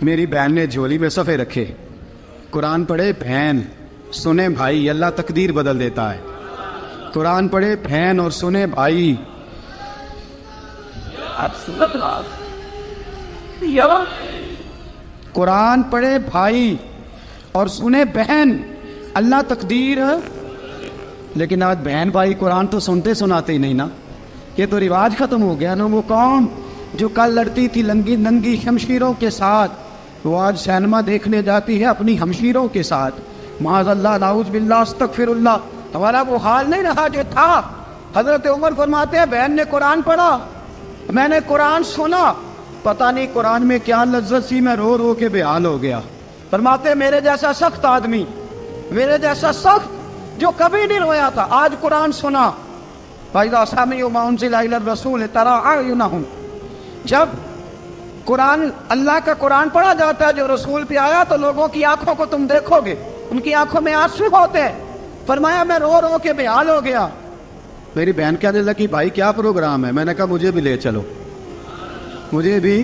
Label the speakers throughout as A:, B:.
A: میری بہن نے جھولی میں صفحے رکھے، قرآن پڑھے بہن، سنے بھائی، اللہ تقدیر بدل دیتا ہے۔ قرآن پڑھے بہن اور سنے بھائی، قرآن پڑھے بھائی اور سنے بہن، اللہ تقدیر۔ لیکن آج بہن بھائی قرآن تو سنتے سناتے ہی نہیں نا، یہ تو رواج ختم ہو گیا نا۔ وہ قوم جو کل لڑتی تھی ننگی شمشیروں کے ساتھ، وہ آج سینما دیکھنے جاتی ہے اپنی ہمشیروں کے ساتھ۔ معاذ اللہ، نعوذ باللہ، استغفر اللہ۔ ہمارا وہ حال نہیں رہا جو تھا۔ حضرت عمر فرماتے ہیں بہن نے قرآن پڑھا، میں نے قرآن سنا، پتہ نہیں قرآن میں کیا لذت سی، میں رو رو کے بے حال ہو گیا۔ فرماتے میرے جیسا سخت آدمی، میرے جیسا سخت جو کبھی نہیں رویا تھا، آج قرآن سنا۔ فَإِذَا سَمِعُوا مَا أُنزِلَ إِلَى الرَّسُولِ تَرَىٰ أَعْيُنَهُمْ، جب قرآن، اللہ کا قرآن پڑھا جاتا ہے جو رسول پہ آیا، تو لوگوں کی آنکھوں کو تم دیکھو گے، ان کی آنکھوں میں آنسو ہوتے ہیں۔ فرمایا میں رو رو کے بے حال ہو گیا۔ میری بہن کہنے لگی بھائی کیا پروگرام ہے؟ میں نے کہا مجھے بھی لے چلو، مجھے بھی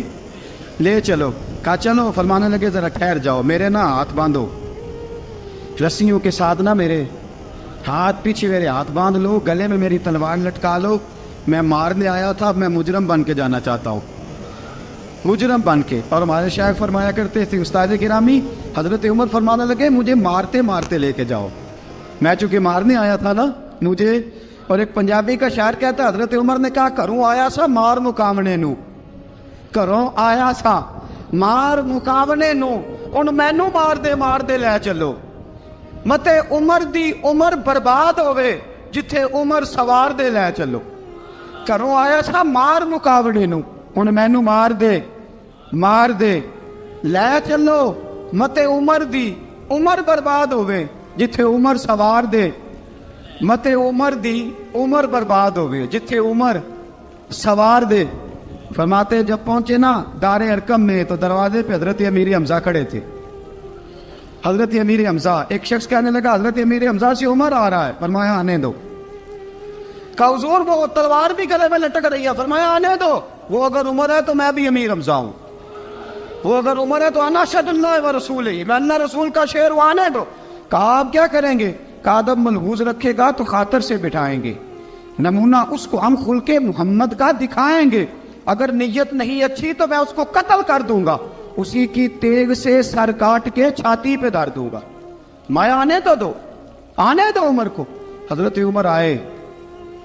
A: لے چلو۔ کہا چلو۔ فرمانے لگے ذرا ٹھہر جاؤ، میرے نا ہاتھ باندھو رسیوں کے ساتھ، نا میرے ہاتھ پیچھے میرے ہاتھ باندھ لو، گلے میں میری تلوار لٹکا لو، میں مارنے آیا تھا، میں مجرم بن کے جانا چاہتا ہوں، مجرم بن کے۔ اور ہمارے شیخ فرمایا کرتے تھے استاد گرامی، حضرت عمر فرمانے لگے مجھے مارتے مارتے لے کے جاؤ، میں چونکہ مارنے آیا تھا نا مجھے۔ اور ایک پنجابی کا شاعر کہتا ہے حضرت عمر نے کہا گھروں آیا سا مار مکاونے نو، گھروں آیا سا مار مکاونے نو، ان مینو مار دے لے چلو، متے عمر دی عمر برباد ہوئے جتھے عمر سوار دے لے چلو۔ گھروں آیا سا مار مکاونے نو، ان مینو مار دے لے چلو، متے عمر دی عمر برباد ہوئے جتھے عمر سوار دے، متے عمر دی عمر برباد ہوئے جتھے عمر سوار دے۔ فرماتے جب پہنچے نا دار ارقم میں تو دروازے پہ حضرت امیر حمزہ کھڑے تھے۔ حضرت امیر حمزہ، ایک شخص کہنے لگا حضرت امیر حمزہ سے عمر آ رہا ہے، فرمایا آنے دو۔ کہا حضور وہ تلوار بھی گلے میں لٹک رہی ہے، فرمایا آنے دو، وہ اگر عمر ہے تو میں بھی امیر حمزہ ہوں، وہ اگر عمر ہے تو انا اشہد اللہ و رسولہ، میں اللہ رسول کا شعر ہوں، آنے دو۔ کہا آپ کیا کریں گے؟ کہا ادب ملحوظ رکھے گا تو خاطر سے بٹھائیں گے، نمونہ اس کو ہم خلق محمد کا دکھائیں گے، اگر نیت نہیں اچھی تو میں اس کو قتل کر دوں گا، اسی کی تیغ سے سر کاٹ کے چھاتی پہ دھر دوں گا، میں آنے تو دو، آنے دو عمر کو۔ حضرت عمر آئے،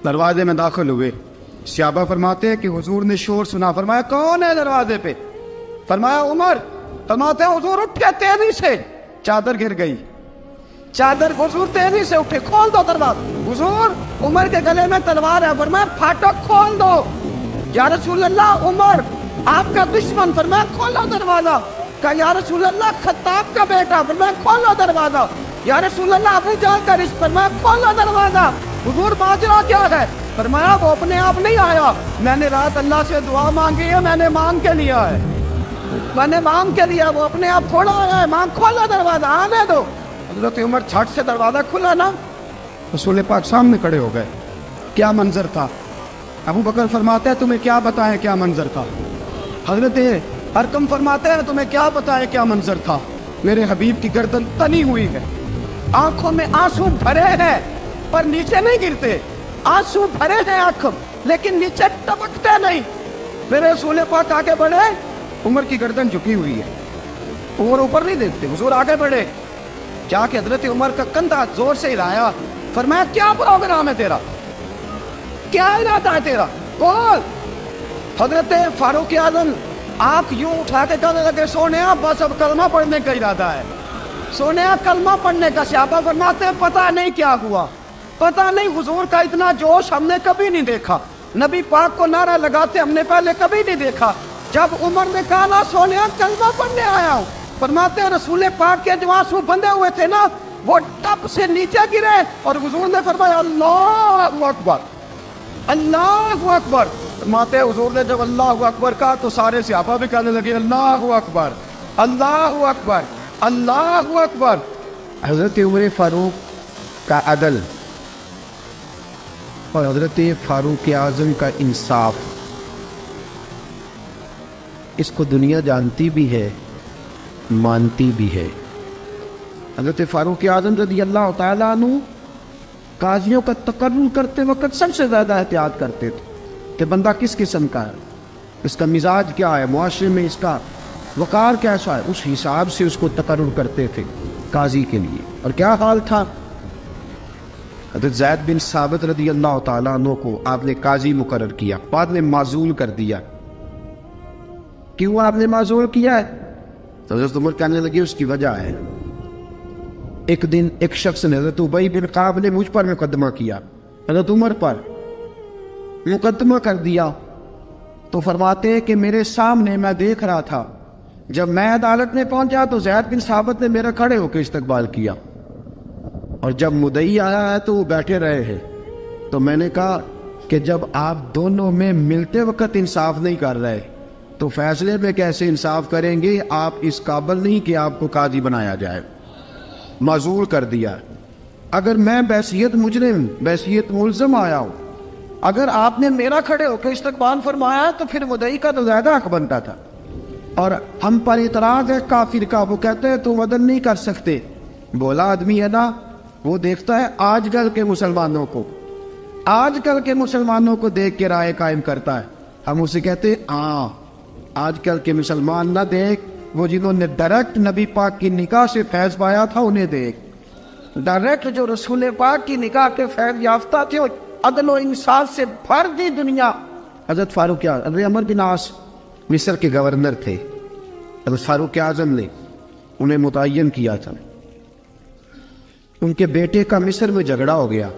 A: دروازے میں داخل ہوئے، صحابہ فرماتے ہیں کہ حضور نے شور سنا، فرمایا کون ہے دروازے پہ؟ فرمایا عمر۔ فرماتے ہیں حضور اٹھے تیزی سے، چادر گر گئی، چادر، حضور تیزی سے اٹھے، کھول دو دروازہ، حضور عمر کے گلے میں تلوار ہے، فرمایا پھاٹک کھول دو، یا رسول اللہ عمر آپ کا دشمن، فرمایا کھولو دروازہ، کہا یا رسول اللہ خطاب کا بیٹا، فرمایا کھولو دروازہ، یا رسول اللہ ابو جہل کا رشتہ، فرمایا کھولو دروازہ، حضور ماجرا کیا ہے؟ فرمایا وہ اپنے آپ نہیں آیا، میں نے رات اللہ سے دعا مانگی ہے، میں نے مانگ کے لیا ہے، میں نے مانگ کے لیا، وہ اپنے آپ تھوڑا آیا ہے، مانگ، کھولو دروازہ، آنے دو۔ حضرت عمر چھٹ سے دروازہ کھلا نا، رسول پاک سامنے کھڑے ہو گئے، کیا منظر تھا۔ ابو بکر فرماتے ہیں تمہیں کیا بتائیں کیا منظر تھا، حضرت ارقم فرماتے ہیں تمہیں کیا بتائیں کیا منظر تھا، میرے حبیب کی گردن تنی ہوئی ہے، آنکھوں میں آنسو بھرے ہیں پر نیچے نہیں گرتے، آنسو بھرے ہیں آنکھ لیکن نیچے ٹپکتے نہیں، میرے رسول پاک آگے بڑھے، عمر کی گردن جھکی ہوئی ہے، عمر اوپر نہیں دیکھتے، حضور آگے بڑھے، جا کے حضرت عمر کا کندھا زور سے ہلایا، فرمایا کیا پروگرام ہے تیرا، کیا ارادہ ہے تیرا، بول۔ حضرت فاروق اعظم آنکھ یوں اٹھا کے کہنے لگے سونیا بس اب کلمہ پڑھنے کا ارادہ ہے، سونیا کلمہ پڑھنے کا۔ صحابہ فرماتے ہیں پتہ نہیں کیا ہوا، پتہ نہیں، حضور کا اتنا جوش ہم نے کبھی نہیں دیکھا، نبی پاک کو نعرہ لگاتے ہم نے پہلے کبھی نہیں دیکھا۔ جب عمر نے کہا نا سونیا کلمہ پڑھنے آیا ہوں، فرماتے ہیں رسول پاک کے جو آنسو بندے ہوئے تھے نا وہ ٹپ سے نیچے گرے، اور حضور نے فرمایا اللہ اکبر، اللہ اکبر۔ فرماتے ہیں حضور نے جب اللہ اکبر کہا تو سارے صحابہ بھی کہنے لگے اللہ اکبر، اللہ اکبر، اللہ اکبر۔ حضرت عمر فاروق کا عدل اور حضرت فاروق اعظم کا انصاف، اس کو دنیا جانتی بھی ہے مانتی بھی ہے۔ حضرت فاروق اعظم رضی اللہ تعالیٰ عنہ قاضیوں کا تقرر کرتے وقت سب سے زیادہ احتیاط کرتے تھے کہ بندہ کس قسم کا ہے، اس کا مزاج کیا ہے، معاشرے میں اس کا وقار کیسا ہے، اس حساب سے اس کو تقرر کرتے تھے قاضی کے لیے۔ اور کیا حال تھا، حضرت زید بن ثابت رضی اللہ تعالیٰ عنہ کو آپ نے قاضی مقرر کیا، بعد میں معزول کر دیا۔ کیوں آپ نے معزول کیا ہے؟ تو حضرت عمر کہنے لگے اس کی وجہ ہے، ایک دن ایک شخص نے، حضرت ابی بن کعب نے مجھ پر مقدمہ کیا، حضرت عمر پر مقدمہ کر دیا، تو فرماتے ہیں کہ میرے سامنے میں دیکھ رہا تھا، جب میں عدالت میں پہنچا تو زید بن ثابت نے میرا کھڑے ہو کے استقبال کیا، اور جب مدعی آیا ہے تو وہ بیٹھے رہے ہیں۔ تو میں نے کہا کہ جب آپ دونوں میں ملتے وقت انصاف نہیں کر رہے تو فیصلے میں کیسے انصاف کریں گے؟ آپ اس قابل نہیں کہ آپ کو قاضی بنایا جائے، معزول کر دیا۔ اگر میں بحیثیت مجرم، بحیثیت ملزم آیا ہوں، اگر آپ نے میرا کھڑے ہو کے استقبال فرمایا تو پھر مدعی کا تو زیادہ حق بنتا تھا۔ اور ہم پر اعتراض ہے کافر کا، وہ کہتے ہیں تم عدل نہیں کر سکتے۔ بولا آدمی ہے نا، وہ دیکھتا ہے آج کل کے مسلمانوں کو، آج کل کے مسلمانوں کو دیکھ کے رائے قائم کرتا ہے۔ ہم اسے کہتے ہیں ہاں آج کل کے مسلمان نہ دیکھ، وہ جنہوں نے ڈائریکٹ نبی پاک کی نکاح سے فیض پایا تھا انہیں دیکھ، ڈائریکٹ جو رسول پاک کی نکاح کے فیض یافتہ تھے، عدل و انصاف سے بھر دی دنیا۔ حضرت فاروق اعظم، حضرت عمرو بن عاص مصر کے گورنر تھے، حضرت فاروق اعظم نے انہیں متعین کیا تھا۔ ان کے بیٹے کا مصر میں جھگڑا ہو گیا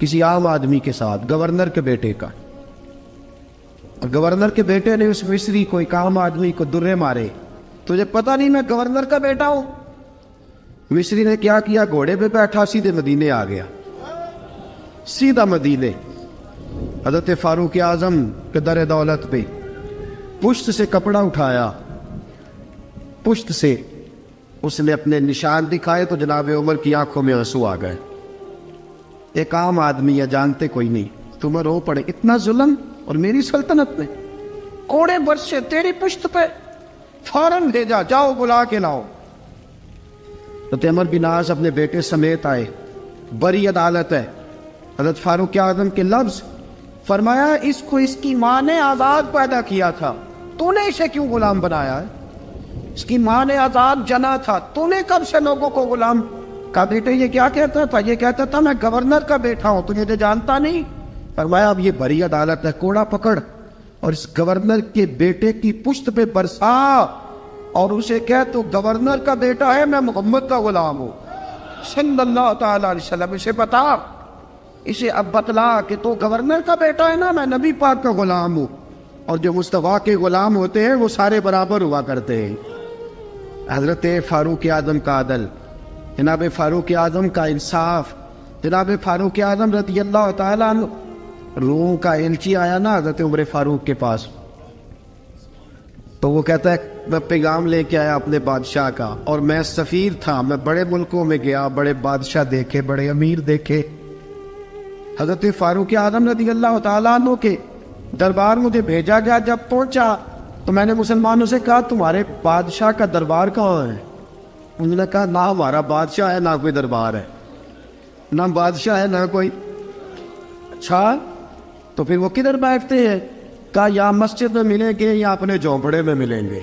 A: کسی عام آدمی کے ساتھ، گورنر کے بیٹے کا، اور گورنر کے بیٹے نے اس مصری کو، ایک عام آدمی کو درے مارے۔ تجھے پتہ نہیں میں گورنر کا بیٹا ہوں؟ مصری نے کیا کیا، گھوڑے پہ بیٹھا سیدھے مدینے آ گیا، سیدھا مدینے۔ حضرت فاروق اعظم کے در دولت پہ پشت سے کپڑا اٹھایا، پشت سے اس نے اپنے نشان دکھائے تو جناب عمر کی آنکھوں میں آنسو آ گئے۔ ایک عام آدمی ہے، جانتے کوئی نہیں، تمہیں رو پڑے، اتنا ظلم، اور میری سلطنت میں کوڑے برسے تیری پشت پہ، فوراً بھیجا، جاؤ بلا کے لاؤ۔ حضرت عمرو بن عاص اپنے بیٹے سمیت آئے، بڑی عدالت ہے۔ حضرت فاروق اعظم کے لفظ، فرمایا اس کو اس کی ماں نے آزاد پیدا کیا تھا، تو نے اسے کیوں غلام بنایا ہے؟ اس کی ماں نے آزاد جنا تھا، تو نے کب سے لوگوں کو غلام؟ کہا بیٹے یہ کیا کہتا تھا؟ یہ کہتا تھا میں گورنر کا بیٹا ہوں، تجھے جانتا نہیں؟ فرمایا اب یہ بڑی عدالت ہے، کوڑا پکڑ اور اس گورنر کے بیٹے کی پشت پہ برسا، اور اسے کہہ تو گورنر کا بیٹا ہے، میں محمد کا غلام ہوں صلی اللہ تعالی علیہ وسلم۔ اسے بتا، اسے اب بتلا کہ تو گورنر کا بیٹا ہے نا، میں نبی پاک کا غلام ہوں، اور جو مصطفیٰ کے غلام ہوتے ہیں وہ سارے برابر ہوا کرتے ہیں۔ حضرت فاروق اعظم کا عدل، جناب فاروق اعظم کا انصاف، جناب فاروق اعظم رضی اللہ تعالیٰ عنہ۔ روم کا ایلچی آیا نا حضرت عمر فاروق کے پاس، تو وہ کہتا ہے میں پیغام لے کے آیا اپنے بادشاہ کا، اور میں سفیر تھا، میں بڑے ملکوں میں گیا، بڑے بادشاہ دیکھے، بڑے امیر دیکھے۔ حضرت فاروق اعظم رضی اللہ تعالیٰ عنہ کے دربار مجھے بھیجا گیا، جب پہنچا تو میں نے مسلمانوں سے کہا تمہارے بادشاہ کا دربار کہاں ہے؟ انہوں نے کہا نہ ہمارا بادشاہ ہے نہ کوئی دربار ہے، نہ بادشاہ ہے نہ کوئی۔ اچھا تو پھر وہ کدھر بیٹھتے ہیں؟ کہا یا مسجد میں ملیں گے یا اپنے جھونپڑے میں ملیں گے۔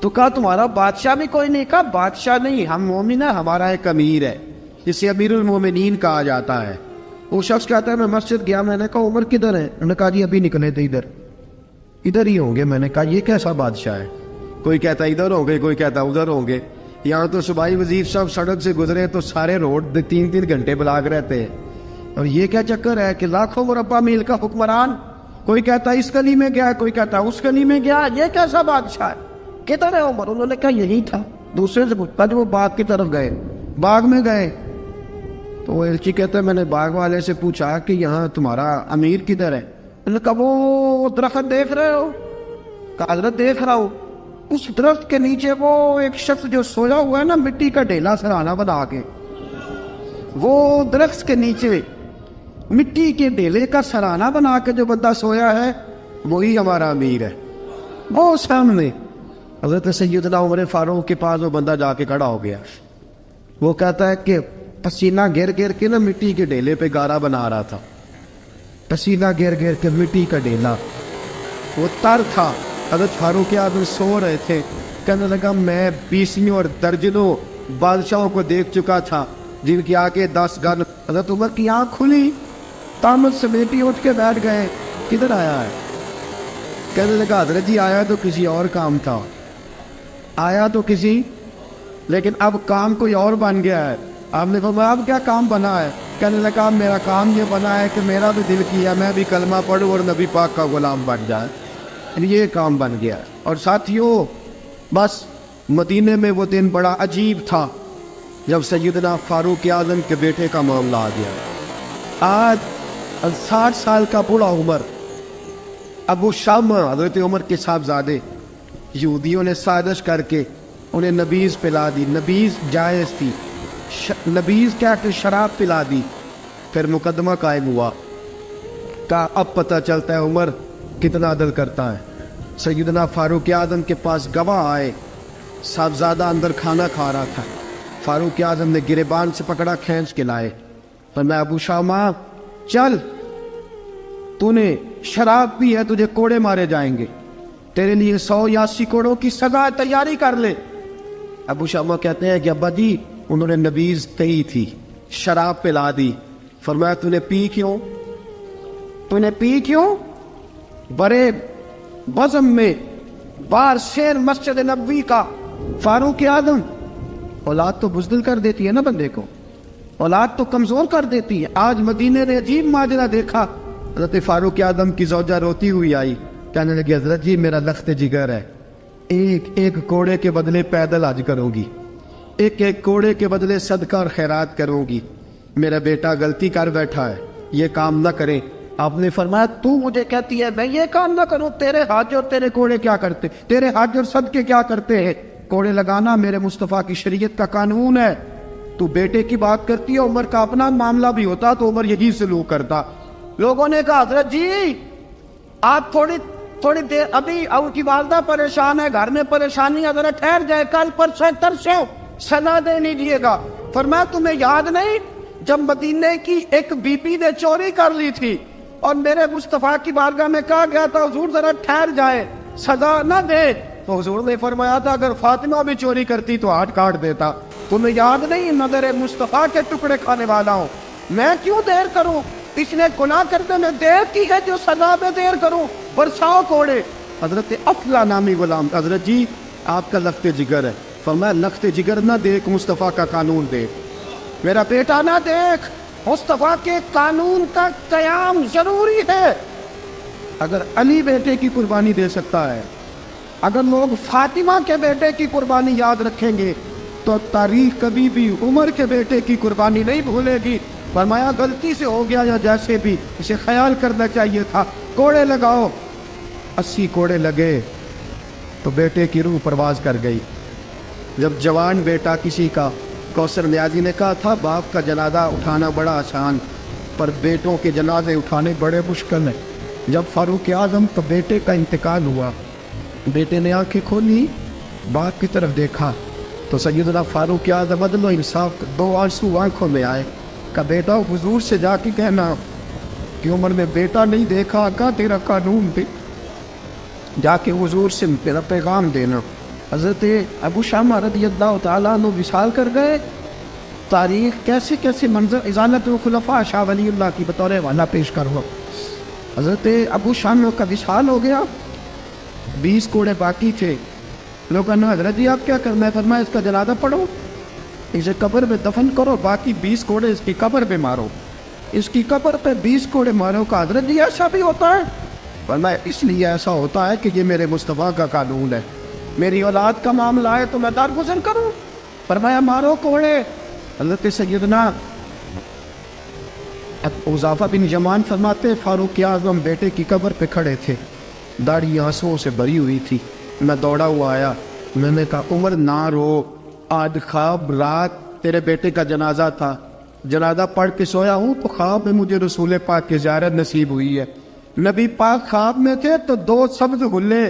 A: تو کہا تمہارا بادشاہ بھی کوئی نہیں؟ کہا بادشاہ نہیں، ہم مومن ہیں، ہمارا ایک امیر ہے جسے امیر المومنین کہا جاتا ہے۔ وہ شخص کہتا ہے میں مسجد گیا، میں نے کہا عمر کدھر ہے؟ انہوں نے کہا جی ابھی نکلے تھے ادھر ہی ہوں گے۔ میں نے کہا یہ کیسا بادشاہ ہے؟ کوئی کہتا ادھر ہوں گے، کوئی کہتا ادھر ہوں گے۔ یہاں تو صوبائی وزیر صاحب سڑک سے گزرے تو سارے روڈ 3 گھنٹے بلاک رہتے ہیں، اور یہ کیا چکر ہے کہ لاکھوں مربع میل کا حکمران، کوئی کہتا اس گلی میں گیا، کوئی کہتا اس گلی میں گیا، یہ کیسا بادشاہ ہے؟ کدھر ہے عمر؟ انہوں نے کہا یہی تھا۔ دوسرے سے پوچھتا جو وہ باغ کی طرف گئے، باغ میں گئے تو وہ ایلچی کہتا ہے میں نے باغ والے سے پوچھا کہ یہاں تمہارا امیر کدھر ہے؟ انہوں نے کہا وہ درخت دیکھ رہے ہو؟ کہا حضرت دیکھ رہا ہوں۔ اس درخت کے نیچے وہ ایک شخص جو سویا ہوا ہے نا، مٹی کا ڈھیلا سرہانہ بنا کے، وہ درخت کے نیچے مٹی کے ڈھیلے کا سرہانہ بنا کے جو بندہ سویا ہے وہی ہمارا امیر ہے، وہ سامنے۔ حضرت سیدنا عمر فاروق کے پاس وہ بندہ جا کے کھڑا ہو گیا. وہ کہتا ہے کہ پسینہ گر گر کے نا مٹی کے ڈھیلے پہ گارا بنا رہا تھا. پسینہ گر گر کے مٹی کا ڈھیلا, وہ تر تھا. حضرت فاروق اعظم سو رہے تھے. کہنے لگا میں 20 اور درجنوں بادشاہوں کو دیکھ چکا تھا جن کی آنکھیں 10 گن. حضرت عمر کی آنکھ کھلی, تامت سمیٹی اٹھ کے بیٹھ گئے. کدھر آیا ہے؟ کہنے لگا حضرت جی آیا تو کسی اور کام تھا, آیا تو کسی, لیکن اب کام کوئی اور بن گیا ہے. آپ نے فرمایا اب کیا کام بنا ہے؟ کہنے لگا میرا کام یہ بنا ہے کہ میرا بھی دل کیا میں بھی کلمہ پڑھوں اور نبی پاک کا غلام بن جائے. یہ کام بن گیا. اور ساتھیوں بس مدینے میں وہ دن بڑا عجیب تھا جب سیدنا فاروق اعظم کے بیٹے کا معاملہ آ گیا. آج 60 سال کا بوڑھا عمر ابو شامہ حضرت عمر کے صاحبزادے یہودیوں نے سازش کر کے انہیں نبیذ پلا دی. نبیذ جائز تھی, نبیذ کیا کہ شراب پلا دی. پھر مقدمہ قائم ہوا. کا اب پتہ چلتا ہے عمر کتنا عدل کرتا ہے. سیدنا فاروق اعظم کے پاس گواہ آئے, صاحبزادہ اندر کھانا کھا رہا تھا. فاروق اعظم نے گریبان سے پکڑا, کھینچ کے لائے. پر میں ابو شامہ چل, تو نے شراب پی ہے, تجھے کوڑے مارے جائیں گے, تیرے لیے 100 یا 80 کوڑوں کی سزا تیاری کر لے. ابو شامہ کہتے ہیں کہ ابا جی انہوں نے نبیذ کہی تھی, شراب پلا دی. فرمایا تو نے پی کیوں؟ تو نے پی کیوں؟ بڑے بزم میں بار شیر مسجد نبوی کا فاروق اعظم. اولاد تو بزدل کر دیتی ہے نا بندے کو, اولاد تو کمزور کر دیتی ہے. آج مدینے نے عجیب ماجرا دیکھا. حضرت فاروق اعظم کی زوجہ روتی ہوئی آئی, کہنے لگی حضرت جی میرا لخت جگر ہے, ایک کوڑے کے بدلے پیدل حج کروں گی, ایک کوڑے کے بدلے صدقہ اور خیرات کروں گی. میرا بیٹا غلطی کر بیٹھا ہے, یہ کام نہ کرے. آپ نے فرمایا تو مجھے کہتی ہے میں یہ کام نہ کروں؟ تیرے حج اور تیرے کوڑے کیا کرتے, تیرے حج اور صدقے کیا کرتے ہیں؟ کوڑے لگانا میرے مصطفیٰ کی شریعت کا قانون ہے. تو بیٹے کی بات کرتی ہے, عمر کا اپنا معاملہ بھی ہوتا تو عمر یہی سلوک کرتا. لوگوں نے کہا حضرت جی آپ تھوڑی دیر, ابھی ان کی والدہ پریشان ہے, گھر میں پریشانی ہے, ذرا ٹھہر جائے, کل پرسوں ترسوں سنا دے لیجیے گا. فرمایا تمہیں یاد نہیں جب مدینے کی ایک بی بی نے چوری کر لی تھی اور میرے مصطفیٰ کی بارگاہ میں کہا گیا تھا حضور ذرا ٹھہر جائے, سزا نہ دے, تو حضور نے فرمایا تھا اگر فاطمہ بھی چوری کرتی تو ہاتھ کاٹ دیتا. تمہیں یاد نہیں نظر مصطفیٰ کے ٹکڑے کھانے والا ہوں, میں کیوں دیر کروں؟ اس نے گناہ کرنے میں دیر کی ہے جو سزا میں دیر کروں, برساؤ کوڑے. حضرت افلا نامی غلام, حضرت جی آپ کا لخت جگر ہے. فرمایا لخت جگر نہ دیکھ, مصطفیٰ کا قانون دیکھ. میرا بیٹا نہ دیکھ, مصطفیٰ کے قانون کا قیام ضروری ہے. اگر علی بیٹے کی قربانی دے سکتا ہے, اگر لوگ فاطمہ کے بیٹے کی قربانی یاد رکھیں گے تو تاریخ کبھی بھی عمر کے بیٹے کی قربانی نہیں بھولے گی. فرمایا غلطی سے ہو گیا یا جیسے بھی, اسے خیال کرنا چاہیے تھا. کوڑے لگاؤ. 80 کوڑے لگے تو بیٹے کی روح پرواز کر گئی. جب جوان بیٹا کسی کا, کوثر نیازی نے کہا تھا باپ کا جنازہ اٹھانا بڑا آسان, پر بیٹوں کے جنازے اٹھانے بڑے مشکل ہیں. جب فاروق اعظم کا بیٹے کا انتقال ہوا, بیٹے نے آنکھیں کھولی, باپ کی طرف دیکھا تو سیدنا فاروق اعظم عدل و انصاف 2 آنسو آنکھوں میں آئے. کہ بیٹا حضور سے جا کے کہنا کہ عمر نے بیٹا نہیں دیکھا, آقا تیرا قانون دے, جا کے حضور سے میرا پیغام دینا. حضرت ابو شامہ رضی اللہ تعالیٰ عنہ وصال کر گئے. تاریخ کیسے کیسے منظر ازالت الخلفاء شاہ ولی اللہ کی بطور حوالہ پیش کر ہوا. حضرت ابو شامہ کا وصال ہو گیا, 20 کوڑے باقی تھے. لوگوں نے حضرت جی آپ کیا کرنا ہے؟ فرمایا اس کا جنازہ پڑھو, اسے قبر میں دفن کرو, باقی 20 کوڑے اس کی قبر پہ مارو, اس کی قبر پہ 20 کوڑے مارو. کا حضرت جی ایسا بھی ہوتا ہے؟ فرمایا اس لیے ایسا ہوتا ہے کہ یہ میرے مصطفیٰ کا قانون ہے. میری اولاد کا معاملہ ہے تو میں درگزر کروں. فرمایا مارو کوڑے. حضرت سیدنا حذیفہ بن یمان فرماتے فاروق اعظم بیٹے کی قبر پہ کھڑے تھے, داڑھی آنسوؤں سے بھری ہوئی تھی. میں دوڑا ہوا آیا, میں نے کہا عمر نہ رو, آج خواب رات تیرے بیٹے کا جنازہ تھا, جنازہ پڑھ کے سویا ہوں تو خواب میں مجھے رسول پاک کی زیارت نصیب ہوئی ہے. نبی پاک خواب میں تھے تو 2 سبز غلے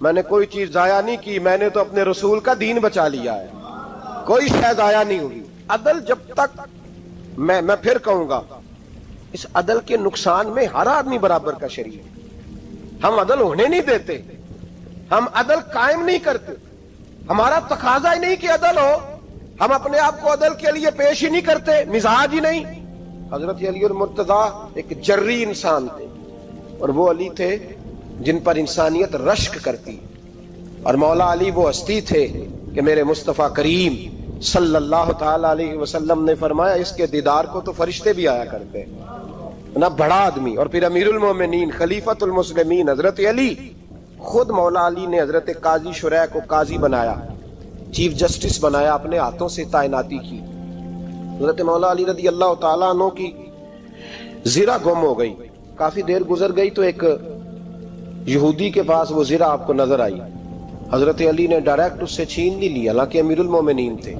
B: میں نے کوئی چیز ضائع نہیں کی, میں نے تو اپنے رسول کا دین بچا لیا ہے, کوئی شے ضائع نہیں ہوئی. عدل جب تک, میں پھر کہوں گا, اس عدل کے نقصان میں ہر آدمی برابر کا شریک ہے. ہم عدل ہونے نہیں دیتے, ہم عدل قائم نہیں کرتے, ہمارا تقاضا ہی نہیں کہ عدل ہو, ہم اپنے آپ کو عدل کے لیے پیش ہی نہیں کرتے, مزاج ہی نہیں. حضرت علی المرتضیٰ ایک جری انسان تھے, اور وہ علی تھے جن پر انسانیت رشک کرتی, اور مولا علی وہ ہستی تھے کہ میرے مصطفیٰ کریم صلی اللہ تعالی علیہ وسلم نے فرمایا اس کے دیدار کو تو فرشتے بھی آیا کرتے نہ. بڑا آدمی, اور پھر امیر المومنین خلیفۃ المسلمین حضرت علی, خود مولا علی نے حضرت قاضی شریح کو قاضی بنایا, چیف جسٹس بنایا, اپنے ہاتھوں سے تعیناتی کی. حضرت مولا علی رضی اللہ تعالیٰ عنہ کی زرہ گم ہو گئی, کافی دیر گزر گئی تو ایک یہودی کے پاس وہ زرہ آپ کو نظر آئی. حضرت علی نے ڈائریکٹ اس سے چھین نہیں لی, حالانکہ امیر المومنین تھے.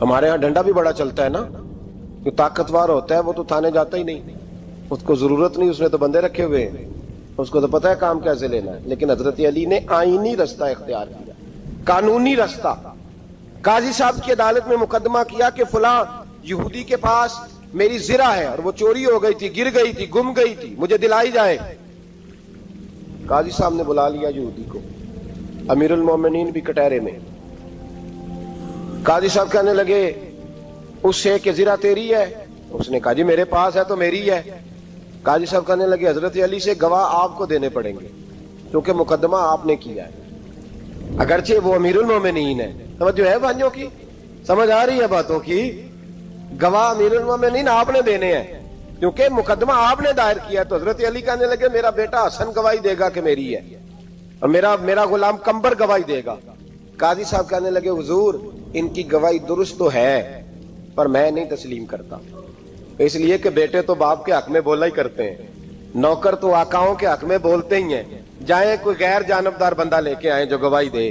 B: ہمارے ہاں ڈنڈا بھی بڑا چلتا ہے نا, جو طاقتور ہوتا ہے وہ تو تھانے جاتا ہی نہیں, اس کو ضرورت نہیں, اس نے تو بندے رکھے ہوئے ہیں, اس کو تو پتہ ہے کام کیسے لینا ہے. لیکن حضرت علی نے آئینی رستہ اختیار کیا, قانونی رستہ. قاضی صاحب کی عدالت میں مقدمہ کیا کہ فلاں یہودی کے پاس میری زرہ ہے اور وہ چوری ہو گئی تھی, گر گئی تھی, گم گئی تھی, مجھے دلائی جائے. قاضی صاحب نے بلا لیا یہودی کو, امیر المومنین بھی کٹہرے میں. قاضی صاحب کہنے لگے اس سے کہ زرہ تیری ہے؟ اس نے کہا جی میرے پاس ہے تو میری ہے. قاضی صاحب کہنے لگے حضرت علی سے گواہ آپ کو دینے پڑیں گے کیونکہ مقدمہ آپ نے کیا ہے, اگرچہ وہ امیر المومنین ہے. توجہ ہے بھائیوں کی, سمجھ آ رہی ہے باتوں کی؟ گواہ امیر المومنین آپ نے دینے ہیں کیونکہ مقدمہ آپ نے دائر کیا. تو حضرت علی کہنے لگے میرا بیٹا حسن گواہی دے گا کہ میری ہے, اور میرا غلام کمبر گواہی دے گا. قاضی صاحب کہنے لگے حضور ان کی گواہی درست تو ہے پر میں نہیں تسلیم کرتا, اس لیے کہ بیٹے تو باپ کے حق میں بولا ہی کرتے ہیں, نوکر تو آقاؤں کے حق میں بولتے ہی ہیں, جائیں کوئی غیر جانبدار بندہ لے کے آئیں جو گواہی دے.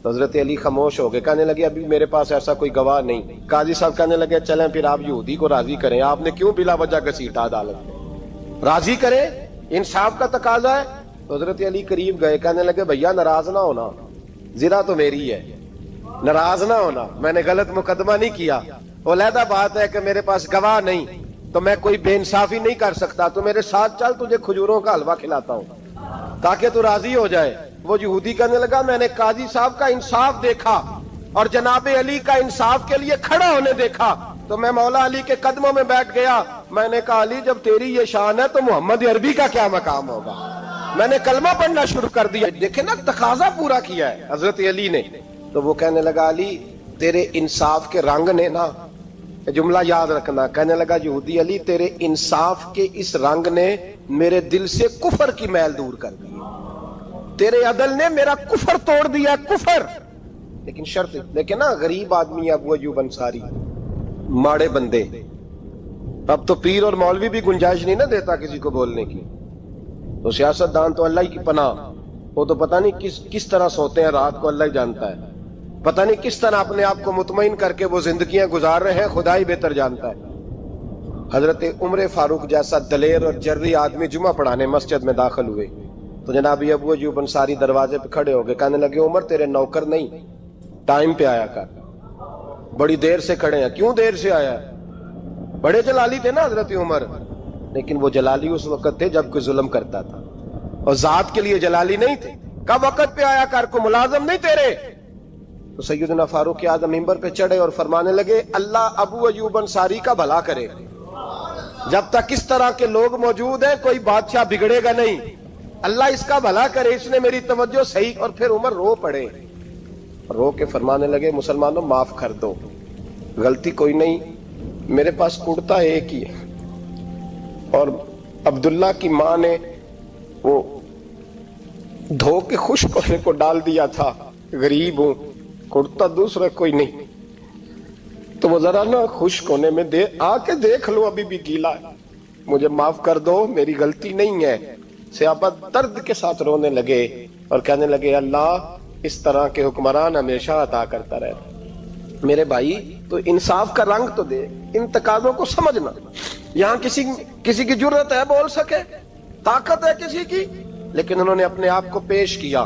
B: تو حضرت علی خاموش ہو گئے, کہنے لگے ابھی میرے پاس ایسا کوئی گواہ نہیں. قاضی صاحب کہنے لگے چلیں پھر آپ یہودی کو راضی کریں, آپ نے کیوں بلا وجہ گھسیٹا عدالت میں, راضی کریں, انصاف کا تقاضا ہے. تو حضرت علی قریب گئے, کہنے لگے بھیا ناراض نہ ہونا, زرہ تو میری ہے, ناراض نہ ہونا, میں نے غلط مقدمہ نہیں کیا. علیحدہ بات ہے کہ میرے پاس گواہ نہیں تو میں کوئی بے انصافی نہیں کر سکتا, تو میرے ساتھ چل تجھے کھجوروں کا حلوہ کھلاتا ہوں تاکہ تو راضی ہو جائے. وہ یہودی کہنے لگا میں نے قاضی صاحب کا انصاف دیکھا اور جناب علی کا انصاف کے لیے کھڑا ہونے دیکھا تو میں مولا علی کے قدموں میں بیٹھ گیا. میں نے کہا علی جب تیری یہ شان ہے تو محمد عربی کا کیا مقام ہوگا. میں نے کلمہ پڑھنا شروع کر دیا. دیکھیں نا تقاضا پورا کیا ہے حضرت علی نے. تو وہ کہنے لگا علی تیرے انصاف کے رنگ نے نا, جملہ یاد رکھنا, کہنے لگا یہودی علی تیرے انصاف کے اس رنگ نے میرے دل سے کفر کی میل دور کر دی, تیرے عدل نے میرا کفر توڑ دیا, کفر. لیکن شرط دیکھیں نا, غریب آدمی ابو ایوب انصاری, ماڑے بندے, اب تو پیر اور مولوی بھی گنجائش نہیں نہ دیتا کسی کو بولنے کی, تو سیاست دان تو اللہ ہی کی پناہ, وہ تو پتہ نہیں کس طرح سوتے ہیں رات کو, اللہ ہی جانتا ہے, پتہ نہیں کس طرح اپنے آپ کو مطمئن کر کے وہ زندگیاں گزار رہے ہیں, خدا ہی بہتر جانتا ہے. حضرت عمر فاروق جیسا دلیر اور جرری آدمی جمعہ پڑھانے مسجد میں داخل ہوئے تو جناب ابو ایوب انصاری دروازے پہ کھڑے ہو گئے, کہنے لگے عمر تیرے نوکر نہیں, ٹائم پہ آیا کر, بڑی دیر سے کھڑے ہیں. کیوں دیر سے آیا ہے؟ بڑے جلالی تھے نا حضرت عمر, لیکن وہ جلالی اس وقت تھے جب کوئی ظلم کرتا تھا, اور ذات کے لیے جلالی نہیں تھے. کب وقت پہ آیا کر, کو ملازم نہیں تیرے. تو سیدنا فاروق اعظم منبر پہ چڑھے اور فرمانے لگے اللہ ابو ایوب انصاری کا بھلا کرے, جب تک اس طرح کے لوگ موجود ہیں کوئی بادشاہ بگڑے گا نہیں, اللہ اس کا بھلا کرے, اس نے میری توجہ صحیح. اور پھر عمر رو پڑے, رو کے فرمانے لگے مسلمانوں معاف کر دو, غلطی کوئی نہیں, میرے پاس کرتا ایک ہی ہے, اور عبداللہ کی ماں نے وہ دھو کے خشک ہونے کو ڈال دیا تھا, غریب ہوں, کرتا دوسرا کوئی نہیں, تو وہ ذرا نا خشک ہونے میں آ کے دیکھ لو ابھی بھی گیلا ہے, مجھے معاف کر دو, میری غلطی نہیں ہے. صحابہ درد کے ساتھ رونے لگے اور کہنے لگے اللہ اس طرح کے حکمران ہمیشہ عطا کرتا رہے. میرے بھائی تو انصاف کا رنگ تو دے, ان تقاضوں کو سمجھنا. یہاں کسی کی جرت ہے بول سکے, طاقت ہے کسی کی, لیکن انہوں نے اپنے آپ کو پیش کیا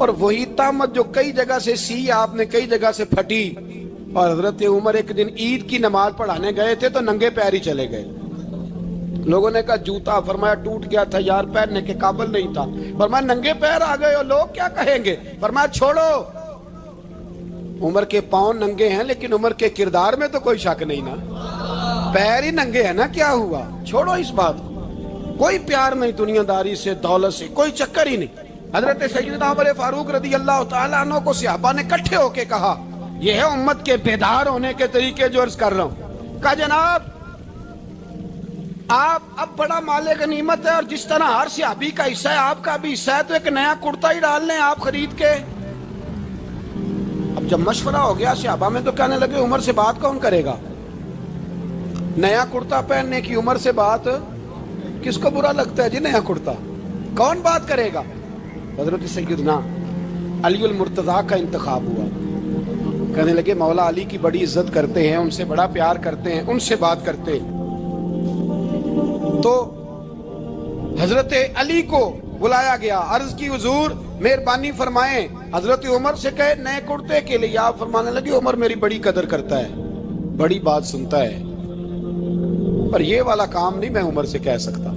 C: اور وہی تامت جو کئی جگہ سے سی آپ نے کئی جگہ سے پھٹی. اور حضرت عمر ایک دن عید کی نماز پڑھانے گئے تھے تو ننگے پیر ہی چلے گئے. لوگوں نے کہا جوتا، فرمایا ٹوٹ گیا تھا یار، پہننے کے قابل نہیں تھا. فرمایا ننگے پیر آ گئے ہو، لوگ کیا کہیں گے؟ فرمایا چھوڑو، عمر کے پاؤں ننگے ہیں لیکن عمر کے کردار میں تو کوئی شک نہیں نا. پیر ہی ننگے ہیں نا، کیا ہوا؟ چھوڑو اس بات کو. کوئی پیار نہیں دنیا داری سے، دولت سے، کوئی چکر ہی نہیں. حضرت سیدنا عمر فاروق رضی اللہ تعالیٰ عنہ کو صحابہ نے کٹھے ہو کے کہا، یہ ہے امت کے بیدار ہونے کے طریقے جو عرض کر رہا ہوں. کہا جناب آپ اب بڑا مال غنیمت ہے، اور جس طرح ہر صحابی کا حصہ ہے آپ کا بھی حصہ ہے، تو ایک نیا کرتا ہی ڈال لیں آپ خرید کے. اب جب مشورہ ہو گیا صحابہ میں تو کہنے لگے عمر سے بات کون کرے گا؟ نیا کرتا پہننے کی عمر سے بات کس کو برا لگتا ہے جی؟ نیا کرتا کون بات کرے گا؟ حضرت سیدنا علی المرتضیٰ کا انتخاب ہوا. کہنے لگے مولا علی کی بڑی عزت کرتے ہیں، ان سے بڑا پیار کرتے ہیں، ان سے بات کرتے ہیں. تو حضرت علی کو بلایا گیا، عرض کی حضور مہربانی فرمائیں حضرت عمر سے کہے نئے کرتے کے لیے. آپ فرمانے لگے عمر میری بڑی قدر کرتا ہے، بڑی بات سنتا ہے، پر یہ والا کام نہیں میں عمر سے کہہ سکتا،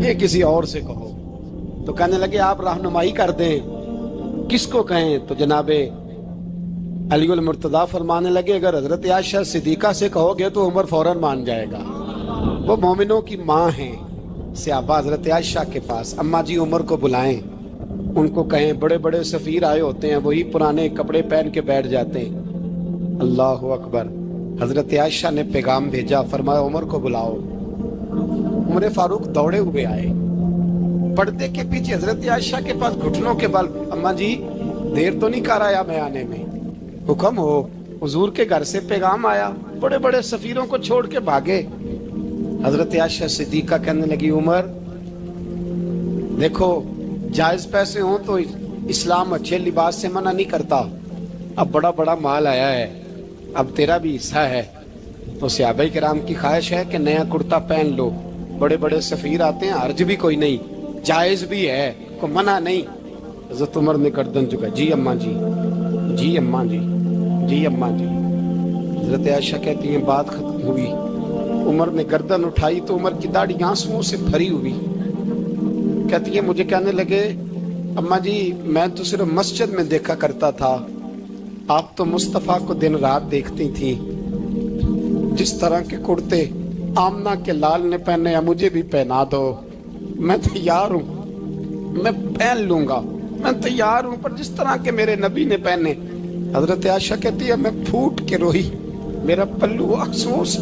C: یہ کسی اور سے کہو. تو کہنے لگے آپ رہنمائی کر دیں کس کو کہیں. تو جناب علی المرتضیٰ فرمانے لگے اگر حضرت عائشہ صدیقہ سے کہو گے تو عمر فوراً مان جائے گا، وہ مومنوں کی ماں ہیں. صحابہ حضرت عائشہ کے پاس، اماں جی عمر کو بلائیں، ان کو کہیں بڑے بڑے سفیر آئے ہوتے ہیں، وہی پرانے کپڑے پہن کے بیٹھ جاتے ہیں. اللہ اکبر. حضرت عائشہ نے پیغام بھیجا، فرمایا عمر کو بلاؤ. عمر فاروق دوڑے ہوئے آئے، پردے کے پیچھے حضرت عائشہ کے پاس گھٹنوں کے بل، اماں جی دیر تو نہیں کر آیا میں آنے میں؟ حکم ہو، حضور کے گھر سے پیغام آیا، بڑے بڑے سفیروں کو چھوڑ کے بھاگے. حضرت عائشہ صدیقہ کہنے لگی عمر دیکھو جائز پیسے ہوں تو اسلام اچھے لباس سے منع نہیں کرتا، اب بڑا بڑا مال آیا ہے، اب تیرا بھی حصہ ہے، تو صحابہ کرام کی خواہش ہے کہ نیا کرتا پہن لو. بڑے بڑے سفیر آتے ہیں، حرج بھی کوئی نہیں، جائز بھی ہے، کوئی منع نہیں. حضرت عمر نے گردن جھکا، جی اماں جی، جی اماں جی، جی اماں جی. حضرت عائشہ کہتی ہیں بات ختم ہوئی، عمر نے گردن اٹھائی تو عمر کی داڑھی آنسوؤں سے بھری ہوئی. کہتی ہے مجھے کہنے لگے اماں جی میں تو صرف مسجد میں دیکھا کرتا تھا، آپ تو مصطفیٰ کو دن رات دیکھتی تھی، جس طرح کے کرتے آمنہ کے لال نے پہنے مجھے بھی پہنا دو، میں تیار ہوں، میں پہن لوں گا، میں تیار ہوں، پر جس طرح کے میرے نبی نے پہنے. حضرت عائشہ کہتی ہے میں پھوٹ کے روئی، میرا پلو آنسوؤں سے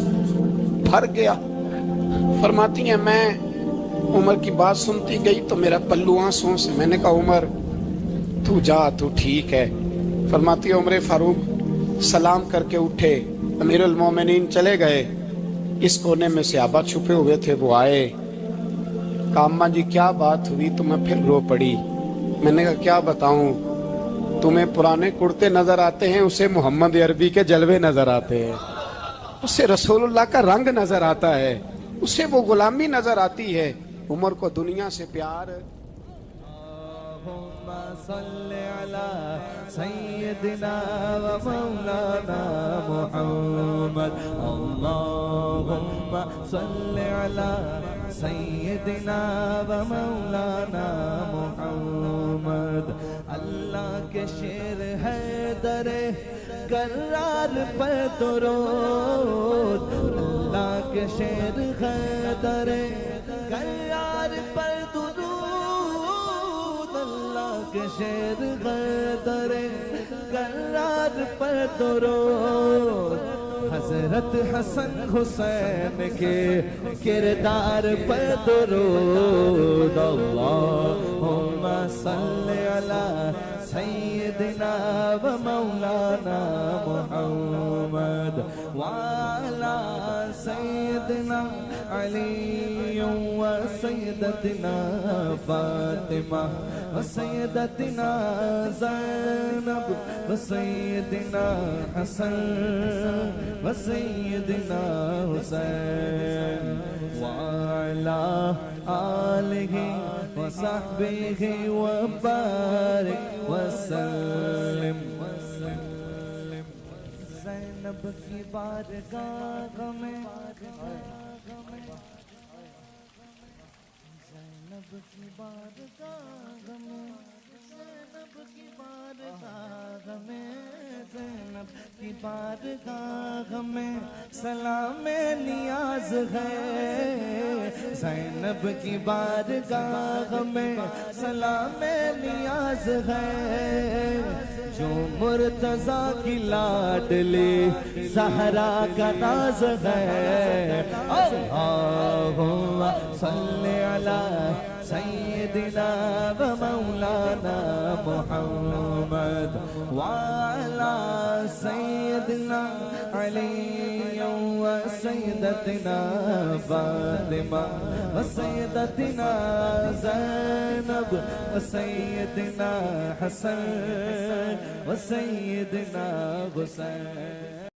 C: بھر گیا. فرماتی ہیں میں عمر کی بات سنتی گئی تو میرا پلو آنسوؤں سے، میں نے کہا عمر تو جا، تو ٹھیک ہے. فرماتی ہے عمر فاروق سلام کر کے اٹھے، امیر المومنین چلے گئے. اس کونے میں صحابہ چھپے ہوئے تھے، وہ آئے، کہا اماں جی کیا بات ہوئی؟ تو میں پھر رو پڑی. میں نے کہا کیا بتاؤں، تمہیں پرانے کرتے نظر آتے ہیں، اسے محمد عربی کے جلوے نظر آتے ہیں، اسے رسول اللہ کا رنگ نظر آتا ہے، اسے وہ غلامی نظر آتی ہے. عمر کو دنیا سے پیار.
D: اللہم صل علی سیدنا و مولانا محمد. اللہم صل علی سیدنا و مولانا محمد. اللہ کے شیر ہے در کرار پر درود، اللہ کے شیر ہے در کرار پر درود، اللہ کے شیر ہے در کرار پر درود. حضرت حسن حسین کے کردار پر درود. اللہم صل علی سیدنا و مولانا محمد وعلی سیدنا علی و سیدتنا فاطمہ و سیدتنا زینب و سیدنا حسن و سیدنا حسین وعلی آلہ و وصحبه وبارك وسلم زینب کی بارگاہ میں زینب کی بارگاہ میں زینب کی بارگاہ میں زینب کی بارگاہ میں سلام نیاز ہے زینب کی بارگاہ میں سلام نیاز ہے جو مرتضیٰ کی لاڈلی زہرا کا ناز ہے اللہم صلی علی سیدنا و مولانا محمد وعلی سیدنا علی و سیدتنا فاطمہ و سیدتنا زینب و سیدنا حسن و سیدنا حسین